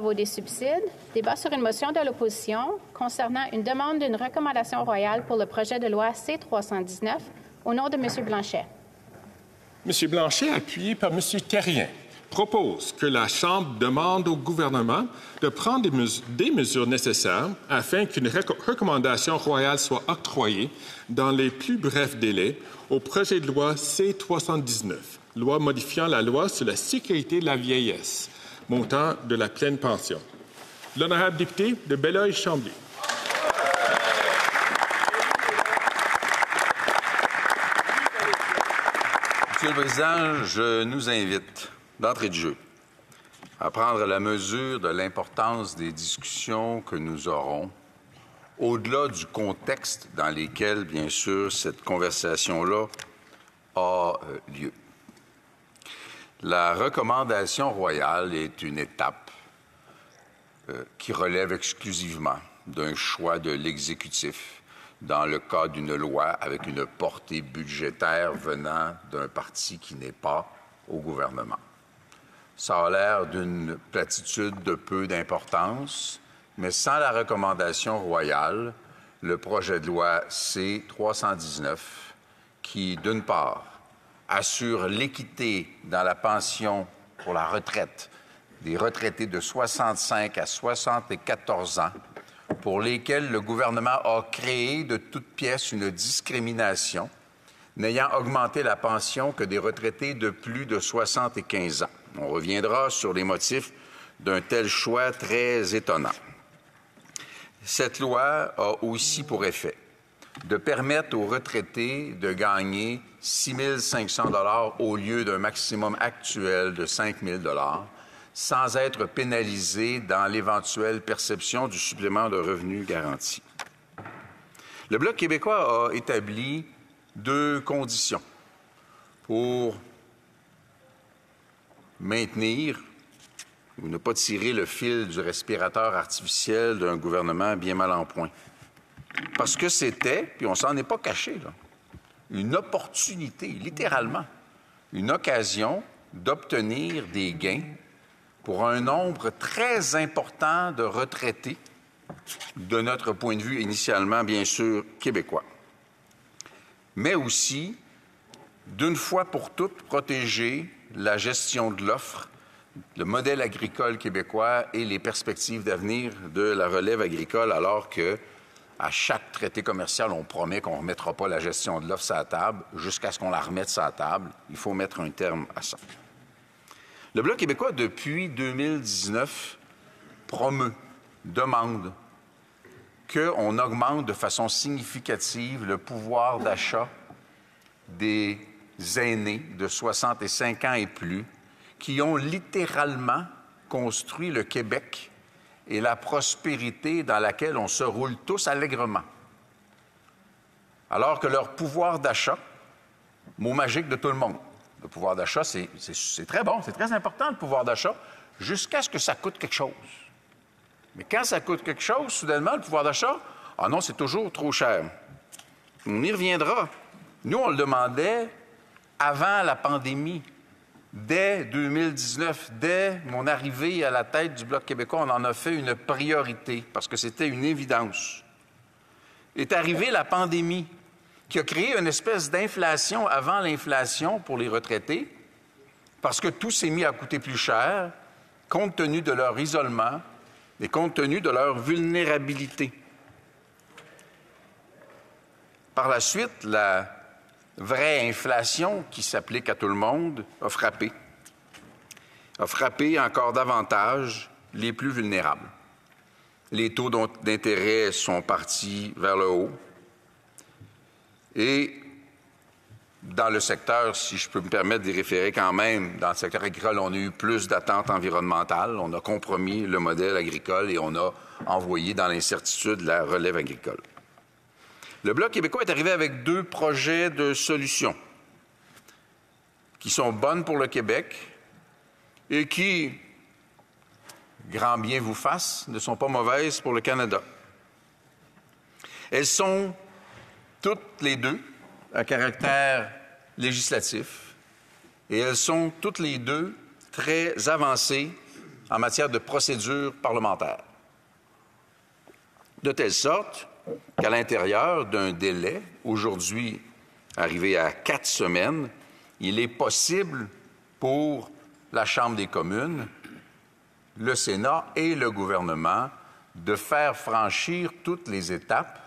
travaux des subsides. Débat sur une motion de l'opposition concernant une demande d'une recommandation royale pour le projet de loi C-319 au nom de M. Blanchet. M. Blanchet, appuyé par M. Terrien, propose que la Chambre demande au gouvernement de prendre des mesures nécessaires afin qu'une recommandation royale soit octroyée dans les plus brefs délais au projet de loi C-319, loi modifiant la loi sur la sécurité de la vieillesse, montant de la pleine pension. L'honorable député de Belleuil-Chambly. Monsieur le Président, je nous invite, d'entrée de jeu, à prendre la mesure de l'importance des discussions que nous aurons, au-delà du contexte dans lequel, bien sûr, cette conversation-là a lieu. La recommandation royale est une étape qui relève exclusivement d'un choix de l'exécutif dans le cas d'une loi avec une portée budgétaire venant d'un parti qui n'est pas au gouvernement. Ça a l'air d'une platitude de peu d'importance, mais sans la recommandation royale, le projet de loi C-319, qui, d'une part, assure l'équité dans la pension pour la retraite des retraités de 65 à 74 ans, pour lesquels le gouvernement a créé de toutes pièces une discrimination, n'ayant augmenté la pension que des retraités de plus de 75 ans. On reviendra sur les motifs d'un tel choix très étonnant. Cette loi a aussi pour effet de permettre aux retraités de gagner 6 500 $ au lieu d'un maximum actuel de 5 000 $ sans être pénalisés dans l'éventuelle perception du supplément de revenu garanti. Le Bloc québécois a établi 2 conditions pour maintenir ou ne pas tirer le fil du respirateur artificiel d'un gouvernement bien mal en point. Parce que c'était, puis on s'en est pas caché, là, une opportunité, littéralement, une occasion d'obtenir des gains pour un nombre très important de retraités, de notre point de vue initialement, bien sûr, québécois. Mais aussi, d'une fois pour toutes, protéger la gestion de l'offre, le modèle agricole québécois et les perspectives d'avenir de la relève agricole, alors que à chaque traité commercial, on promet qu'on ne remettra pas la gestion de l'offre sur la table jusqu'à ce qu'on la remette sur la table. Il faut mettre un terme à ça. Le Bloc québécois, depuis 2019, demande qu'on augmente de façon significative le pouvoir d'achat des aînés de 65 ans et plus qui ont littéralement construit le Québec et la prospérité dans laquelle on se roule tous allègrement. Alors que leur pouvoir d'achat, mot magique de tout le monde, le pouvoir d'achat, c'est très bon, c'est très important le pouvoir d'achat, jusqu'à ce que ça coûte quelque chose. Mais quand ça coûte quelque chose, soudainement, le pouvoir d'achat, ah non, c'est toujours trop cher. On y reviendra. Nous, on le demandait avant la pandémie. Dès 2019, dès mon arrivée à la tête du Bloc québécois, on en a fait une priorité parce que c'était une évidence. Est arrivée la pandémie qui a créé une espèce d'inflation avant l'inflation pour les retraités parce que tout s'est mis à coûter plus cher compte tenu de leur isolement et compte tenu de leur vulnérabilité. Par la suite, la vraie inflation qui s'applique à tout le monde a frappé encore davantage les plus vulnérables. Les taux d'intérêt sont partis vers le haut et dans le secteur, si je peux me permettre d'y référer quand même, dans le secteur agricole, on a eu plus d'attentes environnementales, on a compromis le modèle agricole et on a envoyé dans l'incertitude la relève agricole. Le Bloc québécois est arrivé avec 2 projets de solutions qui sont bonnes pour le Québec et qui, grand bien vous fasse, ne sont pas mauvaises pour le Canada. Elles sont toutes les 2 à caractère législatif et elles sont toutes les 2 très avancées en matière de procédure parlementaire. De telle sorte qu'à l'intérieur d'un délai, aujourd'hui arrivé à 4 semaines, il est possible pour la Chambre des communes, le Sénat et le gouvernement de faire franchir toutes les étapes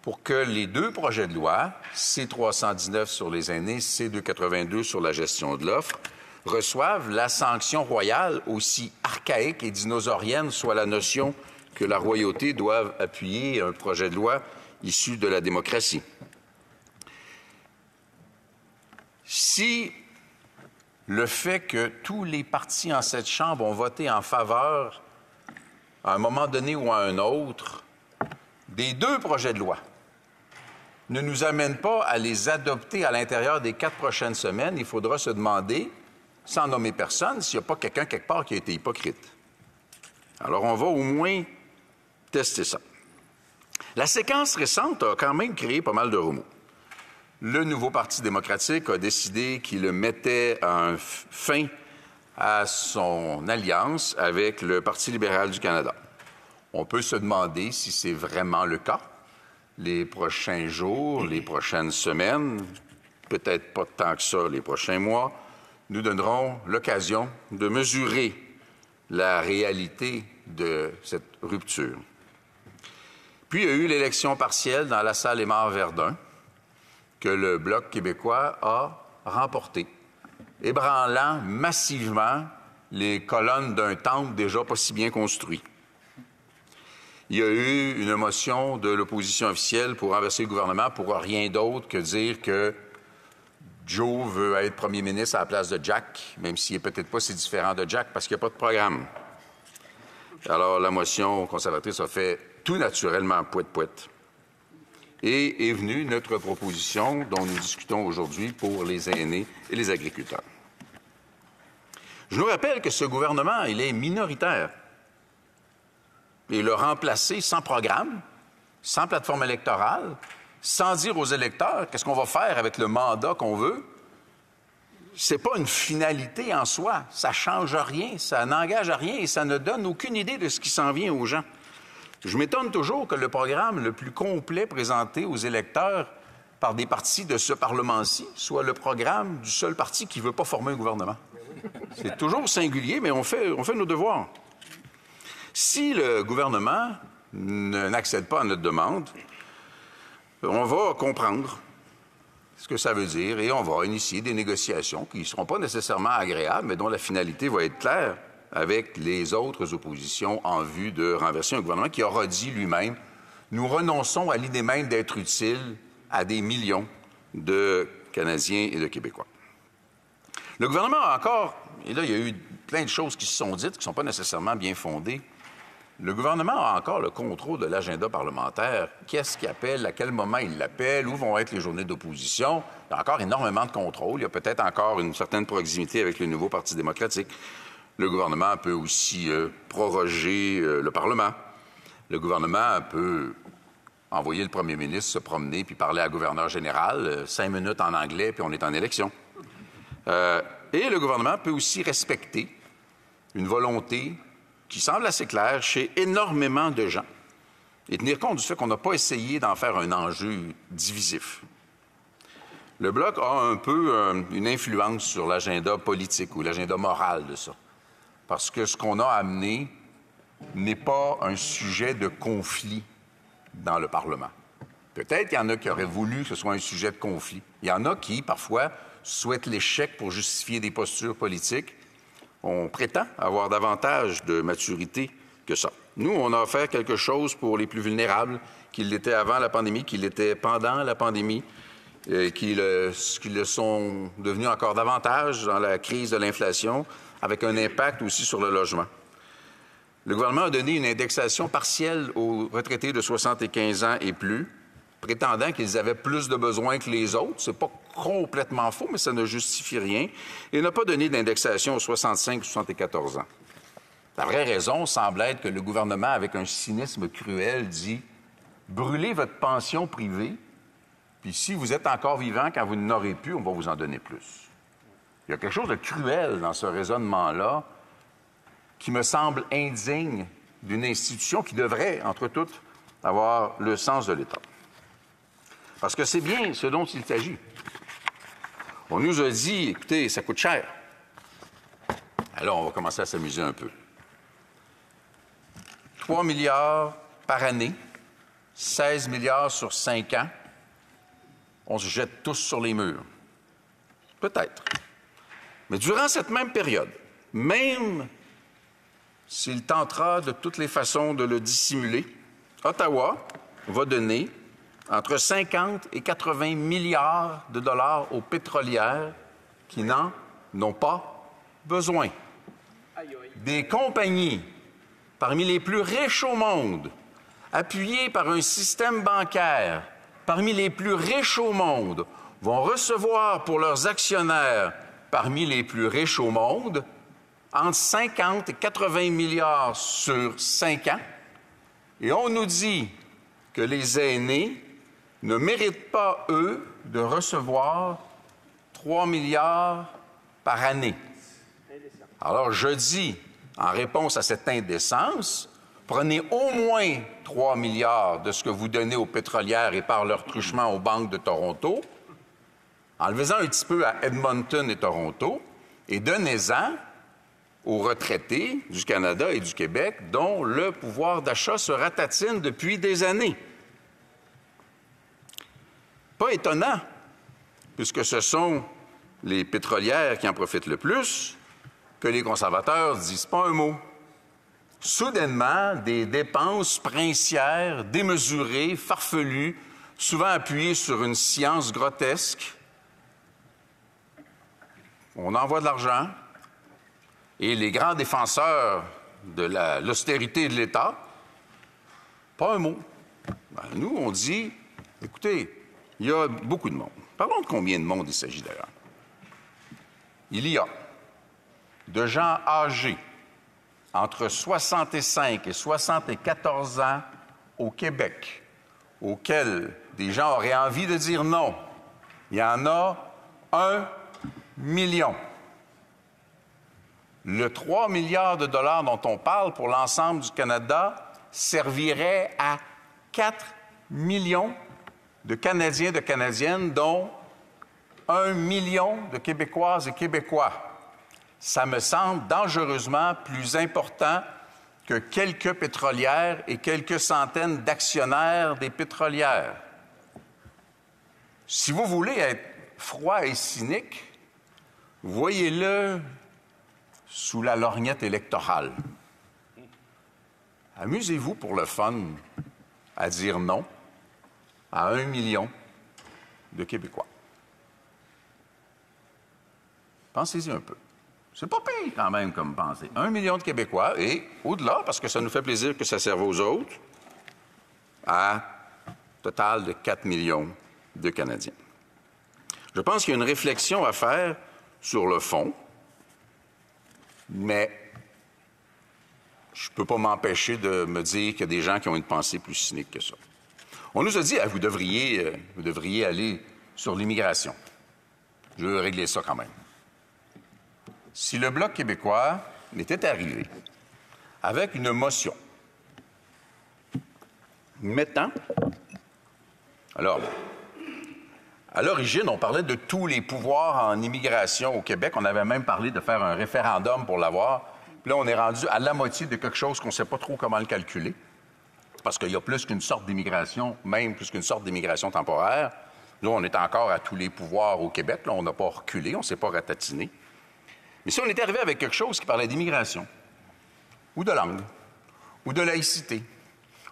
pour que les deux projets de loi, C-319 sur les aînés, C-282 sur la gestion de l'offre, reçoivent la sanction royale, aussi archaïque et dinosaurienne soit la notion que la royauté doive appuyer un projet de loi issu de la démocratie. Si le fait que tous les partis en cette Chambre ont voté en faveur, à un moment donné ou à un autre, des deux projets de loi, ne nous amène pas à les adopter à l'intérieur des 4 prochaines semaines, il faudra se demander, sans nommer personne, s'il n'y a pas quelqu'un quelque part qui a été hypocrite. Alors, on va au moins tester ça. La séquence récente a quand même créé pas mal de remous. Le nouveau Parti démocratique a décidé qu'il mettait fin à son alliance avec le Parti libéral du Canada. On peut se demander si c'est vraiment le cas. Les prochains jours, les prochaines semaines, peut-être pas tant que ça les prochains mois, nous donneront l'occasion de mesurer la réalité de cette rupture. Puis, il y a eu l'élection partielle dans la salle Aymar-Verdun que le Bloc québécois a remportée, ébranlant massivement les colonnes d'un temple déjà pas si bien construit. Il y a eu une motion de l'opposition officielle pour renverser le gouvernement pour rien d'autre que dire que Joe veut être premier ministre à la place de Jack, même s'il n'est peut-être pas si différent de Jack parce qu'il n'y a pas de programme. Alors, la motion conservatrice a fait tout naturellement pouet-pouet. Et est venue notre proposition dont nous discutons aujourd'hui pour les aînés et les agriculteurs. Je nous rappelle que ce gouvernement, il est minoritaire. Et le remplacer sans programme, sans plateforme électorale, sans dire aux électeurs qu'est-ce qu'on va faire avec le mandat qu'on veut, c'est pas une finalité en soi. Ça change rien, ça n'engage à rien et ça ne donne aucune idée de ce qui s'en vient aux gens. Je m'étonne toujours que le programme le plus complet présenté aux électeurs par des partis de ce Parlement-ci soit le programme du seul parti qui ne veut pas former un gouvernement. C'est toujours singulier, mais on fait nos devoirs. Si le gouvernement n'accède pas à notre demande, on va comprendre ce que ça veut dire et on va initier des négociations qui ne seront pas nécessairement agréables, mais dont la finalité va être claire avec les autres oppositions en vue de renverser un gouvernement qui aura dit lui-même « Nous renonçons à l'idée même d'être utile à des millions de Canadiens et de Québécois. » Le gouvernement a encore, et là il y a eu plein de choses qui se sont dites qui ne sont pas nécessairement bien fondées, le gouvernement a encore le contrôle de l'agenda parlementaire. Qu'est-ce qu'il appelle, à quel moment il l'appelle, où vont être les journées d'opposition. Il y a encore énormément de contrôle. Il y a peut-être encore une certaine proximité avec le nouveau Parti démocratique. Le gouvernement peut aussi proroger le Parlement. Le gouvernement peut envoyer le premier ministre se promener puis parler à la gouverneure générale, 5 minutes en anglais, puis on est en élection. Et le gouvernement peut aussi respecter une volonté qui semble assez claire chez énormément de gens et tenir compte du fait qu'on n'a pas essayé d'en faire un enjeu divisif. Le Bloc a un peu une influence sur l'agenda politique ou l'agenda moral de ça. Parce que ce qu'on a amené n'est pas un sujet de conflit dans le Parlement. Peut-être qu'il y en a qui auraient voulu que ce soit un sujet de conflit. Il y en a qui, parfois, souhaitent l'échec pour justifier des postures politiques. On prétend avoir davantage de maturité que ça. Nous, on a offert quelque chose pour les plus vulnérables, qu'ils l'étaient avant la pandémie, qu'ils l'étaient pendant la pandémie, qu'ils le sont devenus encore davantage dans la crise de l'inflation, avec un impact aussi sur le logement. Le gouvernement a donné une indexation partielle aux retraités de 75 ans et plus, prétendant qu'ils avaient plus de besoins que les autres. C'est pas complètement faux, mais ça ne justifie rien. Et n'a pas donné d'indexation aux 65 ou 74 ans. La vraie raison semble être que le gouvernement, avec un cynisme cruel, dit « Brûlez votre pension privée, puis si vous êtes encore vivant quand vous n'aurez plus, on va vous en donner plus. » Il y a quelque chose de cruel dans ce raisonnement-là qui me semble indigne d'une institution qui devrait, entre toutes, avoir le sens de l'État. Parce que c'est bien ce dont il s'agit. On nous a dit, écoutez, ça coûte cher. Alors, on va commencer à s'amuser un peu. 3 milliards par année, 16 milliards sur 5 ans, on se jette tous sur les murs. Peut-être. Mais durant cette même période, même s'il tentera de toutes les façons de le dissimuler, Ottawa va donner entre 50 et 80 milliards de dollars aux pétrolières qui n'en ont pas besoin. Des compagnies parmi les plus riches au monde, appuyées par un système bancaire parmi les plus riches au monde, vont recevoir pour leurs actionnaires parmi les plus riches au monde entre 50 et 80 milliards sur 5 ans. Et on nous dit que les aînés ne méritent pas, eux, de recevoir 3 milliards par année. Alors, je dis, en réponse à cette indécence, prenez au moins 3 milliards de ce que vous donnez aux pétrolières et par leur truchement aux banques de Toronto, enlevez-en un petit peu à Edmonton et Toronto, et donnez-en aux retraités du Canada et du Québec dont le pouvoir d'achat se ratatine depuis des années. Pas étonnant, puisque ce sont les pétrolières qui en profitent le plus, que les conservateurs ne disent pas un mot. Soudainement, des dépenses princières, démesurées, farfelues, souvent appuyées sur une science grotesque. On envoie de l'argent, et les grands défenseurs de l'austérité de l'État, pas un mot. Ben, nous, on dit, écoutez, il y a beaucoup de monde. Parlons de combien de monde il s'agit d'ailleurs. Il y a de gens âgés entre 65 et 74 ans au Québec, auxquels des gens auraient envie de dire non. Il y en a 1 million. Le 3 milliards de dollars dont on parle pour l'ensemble du Canada servirait à 4 millions de Canadiens et de Canadiennes, dont 1 million de Québécoises et Québécois. Ça me semble dangereusement plus important que quelques pétrolières et quelques centaines d'actionnaires des pétrolières. Si vous voulez être froid et cynique, voyez-le sous la lorgnette électorale. Amusez-vous pour le fun à dire non à 1 million de Québécois. Pensez-y un peu. C'est pas pire quand même comme pensée. 1 million de Québécois et au-delà, parce que ça nous fait plaisir que ça serve aux autres, à total de 4 millions de Canadiens. Je pense qu'il y a une réflexion à faire sur le fond, mais je ne peux pas m'empêcher de me dire qu'il y a des gens qui ont une pensée plus cynique que ça. On nous a dit, vous devriez aller sur l'immigration. Je veux régler ça quand même. Si le Bloc québécois était arrivé avec une motion mettant... Alors, à l'origine, on parlait de tous les pouvoirs en immigration au Québec. On avait même parlé de faire un référendum pour l'avoir. Puis là, on est rendu à la moitié de quelque chose qu'on ne sait pas trop comment le calculer. Parce qu'il y a plus qu'une sorte d'immigration, même plus qu'une sorte d'immigration temporaire. Là, on est encore à tous les pouvoirs au Québec. Là, on n'a pas reculé, on ne s'est pas ratatiné. Mais si on était arrivé avec quelque chose qui parlait d'immigration, ou de langue, ou de laïcité,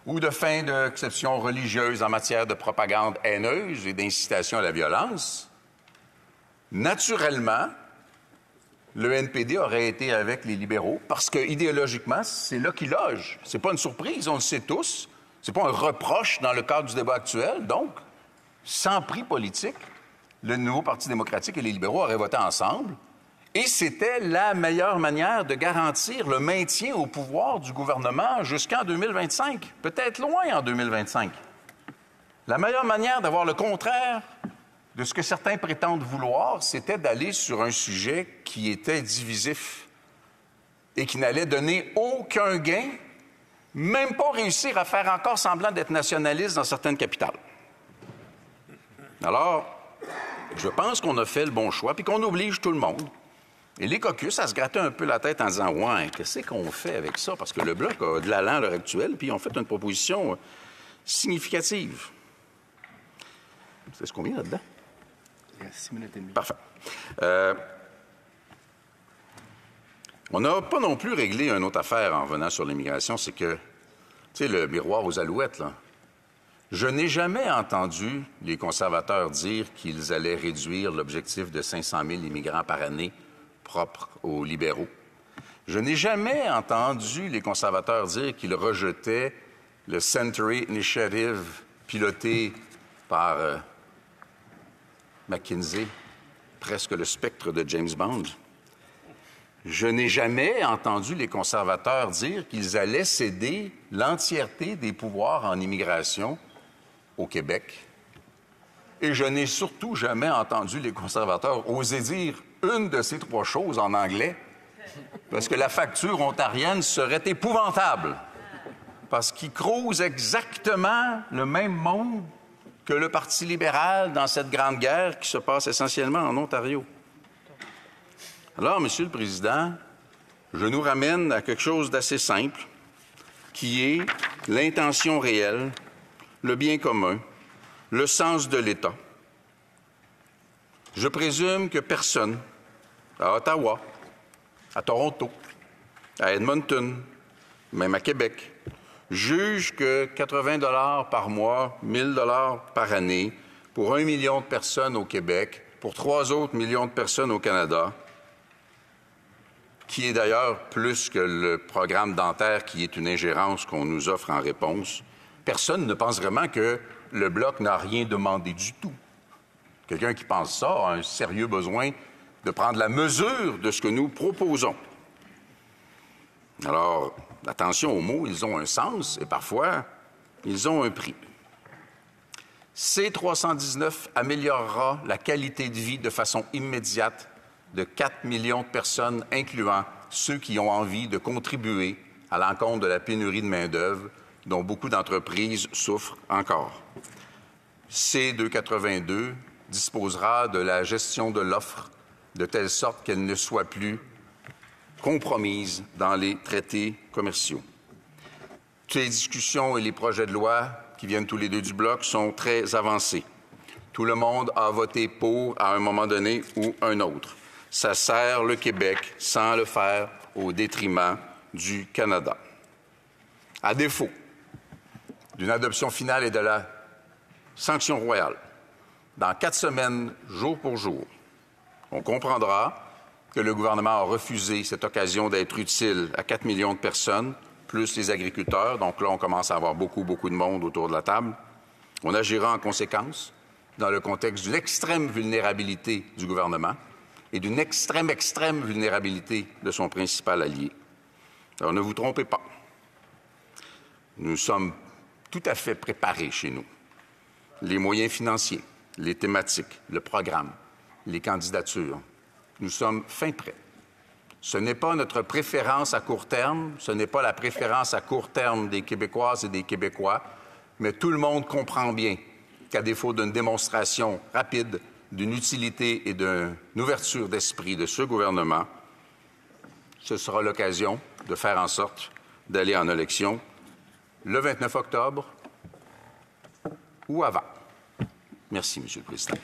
ou de fin d'exception religieuse en matière de propagande haineuse et d'incitation à la violence, naturellement, le NPD aurait été avec les libéraux parce que, idéologiquement, c'est là qu'ils logent. C'est pas une surprise, on le sait tous. C'est pas un reproche dans le cadre du débat actuel. Donc, sans prix politique, le nouveau Parti démocratique et les libéraux auraient voté ensemble. Et c'était la meilleure manière de garantir le maintien au pouvoir du gouvernement jusqu'en 2025, peut-être loin en 2025. La meilleure manière d'avoir le contraire de ce que certains prétendent vouloir, c'était d'aller sur un sujet qui était divisif et qui n'allait donner aucun gain, même pas réussir à faire encore semblant d'être nationaliste dans certaines capitales. Alors, je pense qu'on a fait le bon choix, puis qu'on oblige tout le monde. Et les caucus à se gratter un peu la tête en disant « Ouais, qu'est-ce qu'on fait avec ça? » Parce que le Bloc a de l'allant à l'heure actuelle, puis ils ont fait une proposition significative. C'est combien là-dedans? Il y a 6 minutes et demie. Parfait. On n'a pas non plus réglé une autre affaire en venant sur l'immigration, c'est que, tu sais, le miroir aux alouettes, là. Je n'ai jamais entendu les conservateurs dire qu'ils allaient réduire l'objectif de 500 000 immigrants par année propre aux libéraux. Je n'ai jamais entendu les conservateurs dire qu'ils rejetaient le Century Initiative piloté par McKinsey, presque le spectre de James Bond. Je n'ai jamais entendu les conservateurs dire qu'ils allaient céder l'entièreté des pouvoirs en immigration au Québec. Et je n'ai surtout jamais entendu les conservateurs oser dire une de ces 3 choses en anglais, parce que la facture ontarienne serait épouvantable, parce qu'ils croisent exactement le même monde que le Parti libéral dans cette grande guerre qui se passe essentiellement en Ontario. Alors, Monsieur le Président, je nous ramène à quelque chose d'assez simple, qui est l'intention réelle, le bien commun, le sens de l'État. Je présume que personne, à Ottawa, à Toronto, à Edmonton, même à Québec, juge que 80 $ par mois, 1 000 $ par année, pour 1 million de personnes au Québec, pour 3 autres millions de personnes au Canada, qui est d'ailleurs plus que le programme dentaire qui est une ingérence qu'on nous offre en réponse, personne ne pense vraiment que le Bloc n'a rien demandé du tout. Quelqu'un qui pense ça a un sérieux besoin de prendre la mesure de ce que nous proposons. Alors, attention aux mots, ils ont un sens et parfois, ils ont un prix. C-319 améliorera la qualité de vie de façon immédiate de 4 millions de personnes, incluant ceux qui ont envie de contribuer à l'encontre de la pénurie de main-d'œuvre dont beaucoup d'entreprises souffrent encore. C-282 disposera de la gestion de l'offre de telle sorte qu'elle ne soit plus compromise dans les traités commerciaux. Toutes les discussions et les projets de loi qui viennent tous les deux du Bloc sont très avancés. Tout le monde a voté pour à un moment donné ou un autre. Ça sert le Québec sans le faire au détriment du Canada. À défaut d'une adoption finale et de la sanction royale, dans 4 semaines, jour pour jour, on comprendra que le gouvernement a refusé cette occasion d'être utile à 4 millions de personnes, plus les agriculteurs. Donc là, on commence à avoir beaucoup de monde autour de la table. On agira en conséquence dans le contexte d'une extrême vulnérabilité du gouvernement et d'une extrême vulnérabilité de son principal allié. Alors, ne vous trompez pas. Nous sommes tout à fait préparés chez nous. Les moyens financiers, les thématiques, le programme, les candidatures. Nous sommes fin prêts. Ce n'est pas notre préférence à court terme, ce n'est pas la préférence à court terme des Québécoises et des Québécois, mais tout le monde comprend bien qu'à défaut d'une démonstration rapide d'une utilité et d'une ouverture d'esprit de ce gouvernement, ce sera l'occasion de faire en sorte d'aller en élection le 29 octobre ou avant. Merci, Monsieur le Président.